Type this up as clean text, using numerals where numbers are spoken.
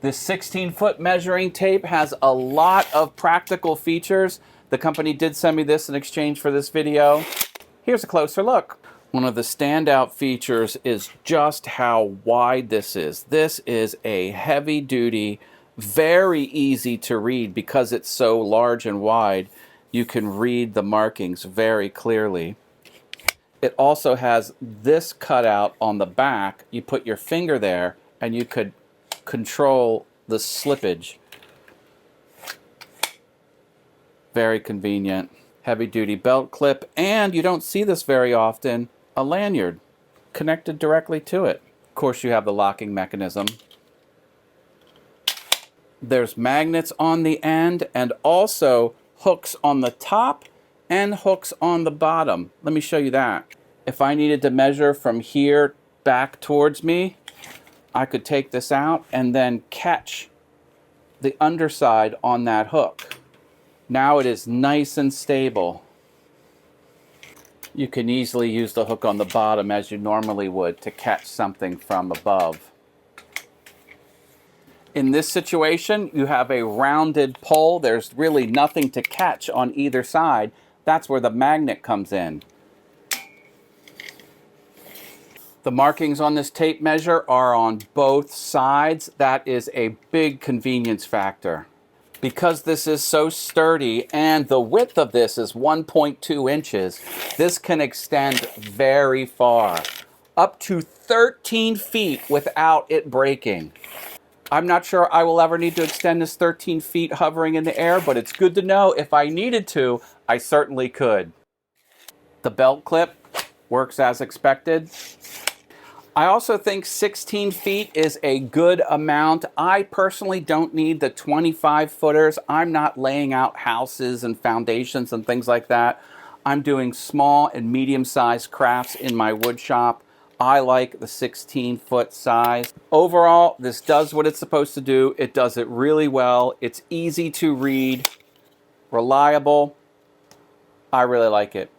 This 16-foot measuring tape has a lot of practical features. The company did send me this in exchange for this video. Here's a closer look. One of the standout features is just how wide this is. This is a heavy-duty, very easy to read because it's so large and wide. You can read the markings very clearly. It also has this cutout on the back. You put your finger there and you could control the slippage. Very convenient. Heavy duty belt clip, and you don't see this very often, a lanyard connected directly to it. Of course, you have the locking mechanism. There's magnets on the end and also hooks on the top and hooks on the bottom. Let me show you that. If I needed to measure from here back towards me, I could take this out and then catch the underside on that hook. Now it is nice and stable. You can easily use the hook on the bottom as you normally would to catch something from above. In this situation, you have a rounded pole. There's really nothing to catch on either side. That's where the magnet comes in. The markings on this tape measure are on both sides. That is a big convenience factor. Because this is so sturdy and the width of this is 1.2 inches, this can extend very far, up to 13 feet without it breaking. I'm not sure I will ever need to extend this 13 feet hovering in the air, but it's good to know if I needed to, I certainly could. The belt clip works as expected. I also think 16 feet is a good amount. I personally don't need the 25 footers. I'm not laying out houses and foundations and things like that. I'm doing small and medium-sized crafts in my wood shop. I like the 16-foot size. Overall, this does what it's supposed to do. It does it really well. It's easy to read, reliable. I really like it.